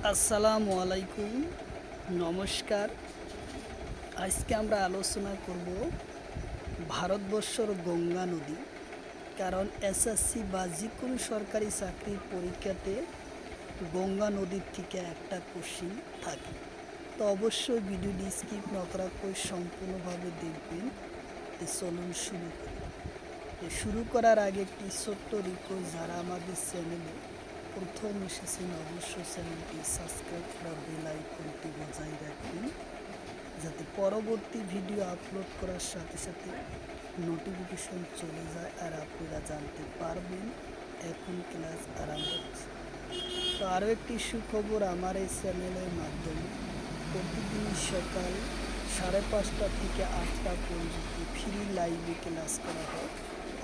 আসসালামু আলাইকুম, নমস্কার। আজকে আমরা আলোচনা করব ভারতবর্ষর গঙ্গা নদী। কারণ এসএসসি বা যে কোনো সরকারি চাকরির পরীক্ষাতে গঙ্গা নদীর থেকে একটা কোশ্চিন থাকে। তো অবশ্যই ভিডিওটি স্কিপ না করা করে সম্পূর্ণভাবে দেখবেন। চলুন শুরু করি। শুরু করার আগে একটি ছোট্ট রিকোয়েস্ট, যারা আমাদের চ্যানেলে প্রথম এসেছেন অবশ্যই চ্যানেলটি সাবস্ক্রাইব করা বেল আইকনটি বজায় রাখবেন, যাতে পরবর্তী ভিডিও আপলোড করার সাথে সাথে নোটিফিকেশন চলে যায় আর আপনারা জানতে পারবেন এখন ক্লাস আরম্ভ হচ্ছে। তো আরও একটি সুখবর, আমার এই চ্যানেলের মাধ্যমে প্রতিদিন সকাল 5:30 থেকে 8টা পর্যন্ত ফ্রি লাইভে ক্লাস করা হয়।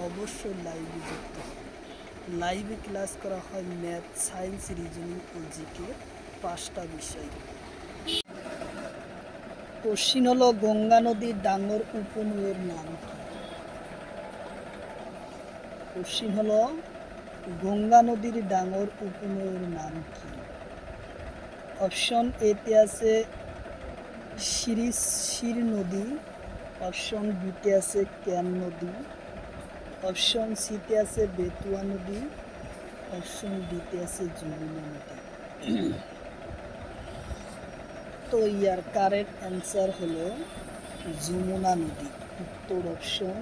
অবশ্যই লাইভে যুক্ত হবে। লাইভে ক্লাস করা হয় ম্যাথ, সায়েন্স, রিজনিং ও জিকে 5টা বিষয়। কোশ্চিন হলো, গঙ্গা নদীর ডাঙর উপনদীর নাম কি? কোশ্চিন হলো, গঙ্গা নদীর ডাঙর উপনদীর নাম কি? অপশন এতে আছে শির নদী, অপশন বিতে আছে ক্যান নদী, অপশন সিতে আছে বেতুয়া নদী, অপশন ডিতে আছে যমুনা নদী। তো ইয়ার কারেক্ট অ্যান্সার হলো যমুনা নদী। উত্তর অপশন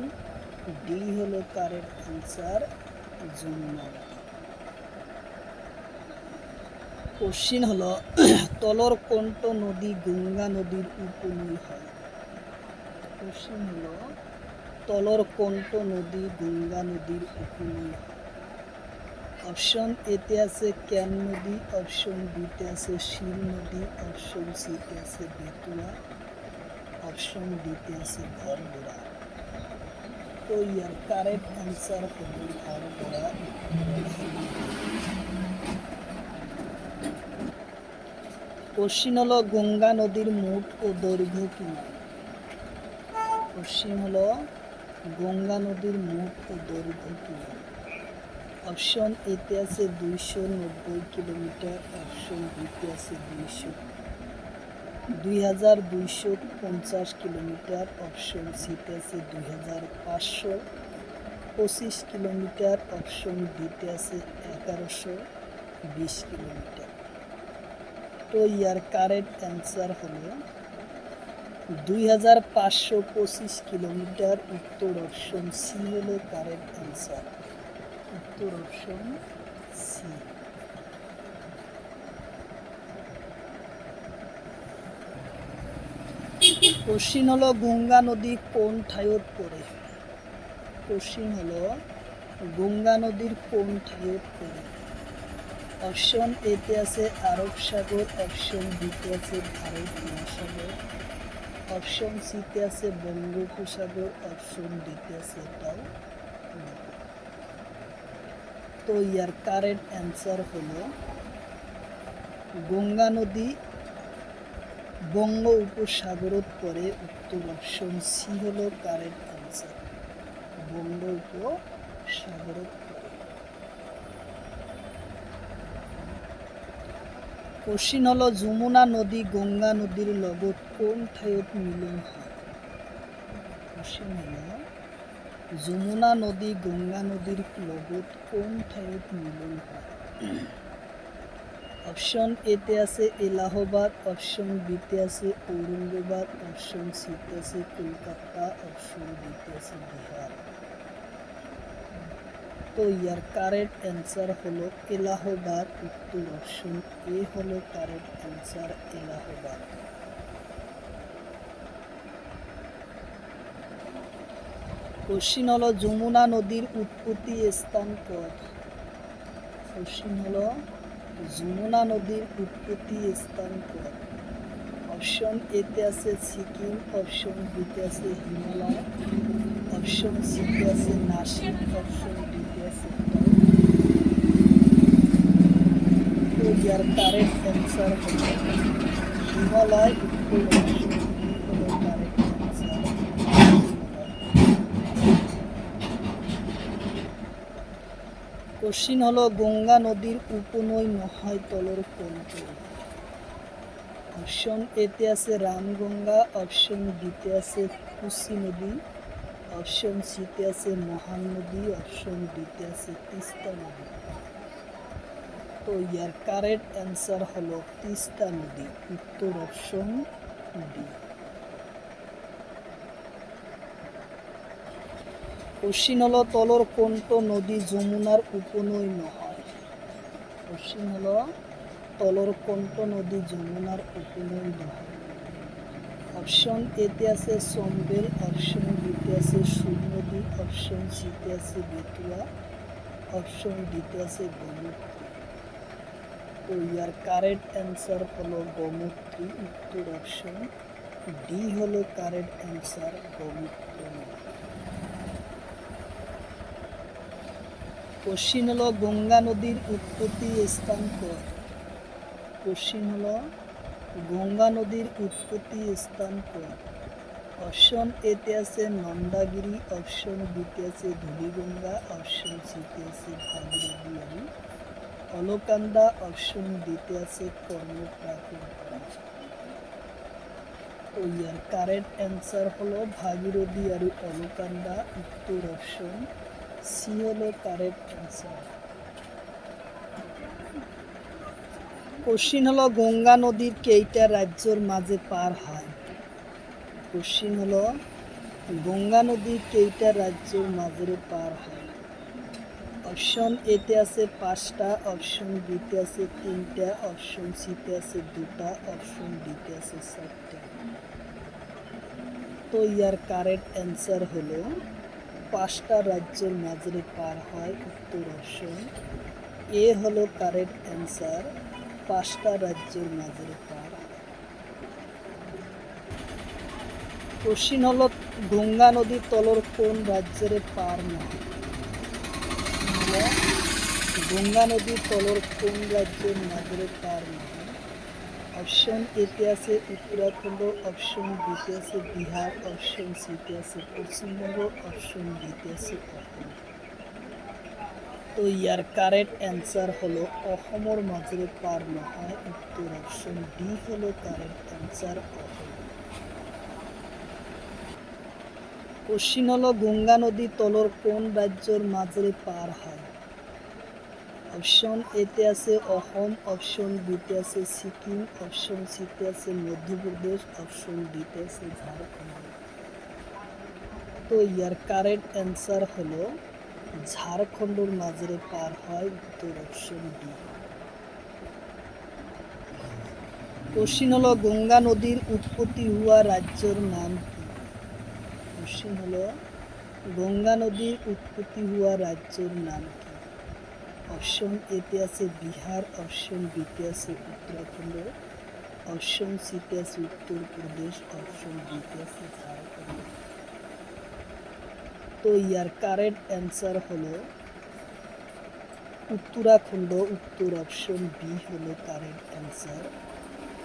ডি হলো কারেক্ট অ্যান্সার, যমুনা নদী। কোশ্চিন হলো, তলরকণ্ঠ নদী গঙ্গা নদীর উপনদী হয়। কোশ্চিন হলো, তলরকণ্ঠ নদী গঙ্গা নদীর উপনদী হয়। অপশন এতে আছে ক্যান নদী, অপশন বিতে আছে শিল নদী, অপশন সিতে আছে বেতুয়া, অপশন ডিতে আছে ঘরগোড়া। তো ইয়ার কারেক্ট অ্যান্সার হলো ঘরগোড়া। কোশ্চিন হলো, গঙ্গা নদীর মোট ও দৈর্ঘ্য কিমান? কোশ্চিন হলো, গঙ্গা নদীর মোট ও দৈর্ঘ্য কিমান? অপশন এতে আছে 290 কিলোমিটার, অপশন বিতে আছে 2250 কিলোমিটার, অপশন সিতে আছে 2525 কিলোমিটার, অপশন ডিতে আছে 1120 কিলোমিটার। তো ইয়ার কারেক্ট অ্যান্সার হলো 2525 কিলোমিটার। উত্তর অপশন সি হলো কারেক্ট অ্যান্সার। উত্তর অপশন সি। কোশ্চিন হলো, গঙ্গা নদী কোন ঠাইত পড়ে? কোশ্চিন হলো, গঙ্গা নদীর কোন ঠাইত পড়ে? অপশন এতে আছে আরব সাগর, অপশন বিতে আছে ভারত মহাসাগর, অপশন সিতে আছে বঙ্গোপসাগর, অপশন ডিতে আছে এটাও। তো ইয়ার কারেক্ট অ্যান্সার হলো গঙ্গা নদী বঙ্গোপসাগরত পড়ে। উত্তর অপশন সি হলো কারেক্ট অ্যান্সার, বঙ্গোপসাগরত পড়ে। কোশ্চিন হলো, যমুনা নদী গঙ্গা নদীর লগত কোন ঠাইত মিলন হয়? কোশ্চিন হলো, যমুনা নদী গঙ্গা নদীর লগত কোন ঠাইত মিলন হয়? অপশন এতে আছে এলাহাবাদ, অপশন বিতে আছে ঔরঙ্গাবাদ, অপশন সিতে আছে কলকাতা, অপশন ডিতে আছে বিহার। তো ইয়ার কারেক্ট অ্যান্সার হলো এলাহাবাদ। উত্তর অপশন এ হলো কারেক্ট অ্যান্সার, এলাহাবাদ। কোশ্চিন হলো, যমুনা নদীর উৎপত্তি স্থান কোথায়? কোশ্চিন হলো, যমুনা নদীর উৎপত্তি স্থান কোথায়? অপশন এতে আছে সিকিম, অপশন বিতে আছে হিমালয়, অপশন সিতে আছে নাসিক, অপশন ডিতে আছে ইয়ার কারেক্ট অ্যান্সার হলো হিমালয়। উত্তর অপশন বি হলো কারেক্ট অ্যান্সার, কোশ্চিন হলো, গঙ্গা নদীর উপনদী নহয় তলর কোনটি? অপশন এতে আছে রামগঙ্গা, অপশন বিতে আছে কুশি নদী, অপশন সিতে আছে মহান নদী, অপশন ডিতে আছে তিস্তা নদী। তো ইয়ার কারেক্ট অ্যান্সার হলো তিস্তা নদী, উত্তর অপশন ডি। কোশ্চিন হলো তলর কোনটো নদী যমুনার উপনৈ নহয়। কোশ্চিন হলো তলর কোনটো নদী যমুনার উপনৈ নহয়। অপশন এতে আছে চম্বেল, অপশন বিতে আছে সুর নদী, অপশন সিতে আছে বেতুয়া, অপশন ডিতে আছে গোমুত্রী। তো ইয়ার কারেক্ট অ্যান্সার হলো গোমুত্রী, উত্তর অপশন ডি হলো কারেক্ট অ্যান্সার, গোমুত্র নদী। কোশ্চিন হলো গঙ্গা নদীর উৎপত্তি স্থান কয়। কোশ্চিন হলো গঙ্গা নদীর উৎপত্তি স্থান কয়। অপশন এতে আছে নন্দাগিরি, অপশন বিতে আছে ধুলিগঙ্গা, অপশন সিতে আছে ভাগীরথী আর অলকান্দা, অপশন ডিতে আছে কর্ণপ্রাচুর। তো ইয়ার কারেক্ট অ্যান্সার হলো ভাগীরথী আর অলকান্দা, উত্তর অপশন সি হলো কারেক্ট অ্যান্সার। কোশ্চিন হলো গঙ্গা নদীর কেইটা রাজ্যের মাঝে পার হয়। কোশ্চিন হলো গঙ্গা নদী কেইটা রাজ্যের মাঝে পার হয়। অপশন এতে আছে 5টা, অপশন বিতে আছে 3টা, অপশন সিতে আছে 2টা, অপশন ডিতে আছে 4টা। তো ইয়ার কারেক্ট অ্যান্সার হলো 5টা রাজ্যের মাঝে পার হয়, উত্তর অপশন এ হলো কারেক্ট অ্যান্সার, 5টা রাজ্যের মাঝে পার হয়। কোশ্চিন হলো গঙ্গা নদী তলর কোন রাজ্যের পার নয়। গঙ্গা নদী তলর কোন রাজ্যের মাঝে পার নয়। অপশন এতে আছে উত্তরাখণ্ড, অপশন বিতে আছে বিহার, অপশন সিতে আছে পশ্চিমবঙ্গ, অপশন ডিতে আছে অসম। তো ইয়ার কারেক্ট অ্যান্সার হলো অসমৰ মাঝে পার নহয়, উত্তর অপশন ডি হলো কারেক্ট অ্যান্সার, অসম। কোশ্চিন হলো গঙ্গা নদী তলর কোন রাজ্যের মাঝে পার হয়। অপশন এতে আছে অসম, অপশন বিতে আছে সিকিম, অপশন সিতে আছে মধ্যপ্রদেশ, অপশন ডিতে আছে ঝাড়খণ্ড। তো ইয়ার কারেক্ট অ্যান্সার হলো ঝাড়খণ্ডের মাঝে পার হয়, উত্তর অপশন ডি। কোশ্চিন হলো গঙ্গা নদীর উৎপত্তি হওয়া রাজ্যের নাম কি। কোশ্চিন হলো গঙ্গা নদীর উৎপত্তি হওয়া রাজ্যের নাম কি। অপশন এতে আছে বিহার, অপশন বিতে আছে উত্তরাখণ্ড, অপশন সিতে আছে উত্তরপ্রদেশ, অপশন ডিতে আছে ঝাড়খণ্ড। তো ইয়ার কারেক্ট অ্যান্সার হলো উত্তরাখণ্ড, উত্তর অপশন বি হলো কারেক্ট অ্যান্সার,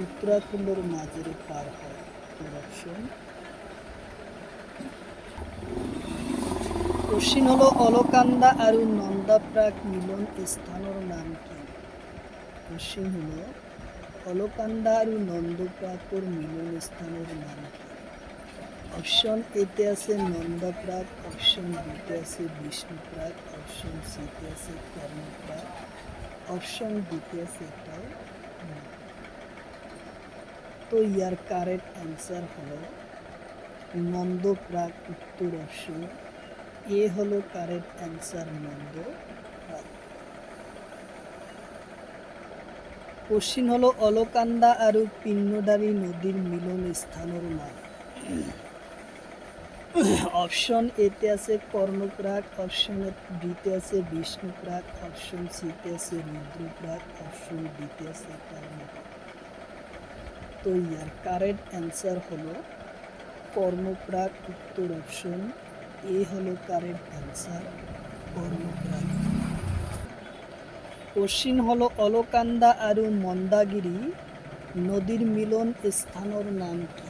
উত্তরাখণ্ডের মাঝে পার হয়, উত্তর অপশন। কোশ্চিন হলো অলকান্দা আর নন্দাপ্রাক মিলন স্থানের নাম কি। কোশ্চিন হলো অলকান্দা আর নন্দপ্রাকর মিলন স্থানের নাম কি। অপশন এতে আছে নন্দাপ্রাক, অপশন বিতে আছে বিষ্ণুপ্রাক, অপশন সিতে আছে কর্ণপ্রাক, অপশন ডিতে আছে এটাও। তো ইয়ার কারেক্ট অ্যান্সার হলো নন্দপ্রাক, উত্তর অপশন এ হলো কারেক্ট অ্যান্সার, নন্দপ্রাক। কোশ্চিন হলো অলকান্দা আর পিন্নদারী নদীর মিলন স্থানের নাম। অপশন এতে আছে কর্ণপ্রাক, অপশন বিতে আছে বিষ্ণুপ্রাক, অপশন সিতে আছে রুদ্রপ্রাক, অপশন ডিতে আছে কর্ণপ্রাক। তো ইয়ার কারেক্ট অ্যান্সার হলো কর্ণপ্রাক, উত্তর অপশন এ হলো কারেক্ট অ্যান্সার, কর্ণপ্রাক। কোশ্চিন হলো অলকান্দা আর মন্দাগিরি নদীর মিলন স্থানের নাম কি।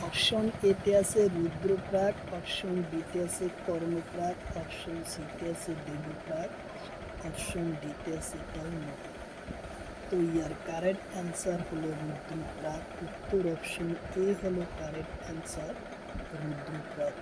অপশন এতে আছে রুদ্রপ্রাক, অপশন বিতে আছে কর্ণপ্রাক, অপশন সিতে আছে দেবপ্রাক, অপশন ডিতে আছে টাউন। তো ইয়ার কারেক্ট অ্যান্সার হলো রুদ্রপ্রাত। উত্তর অপশন এ হলো কারেক্ট অ্যান্সার, রুদ্রপ্রাত।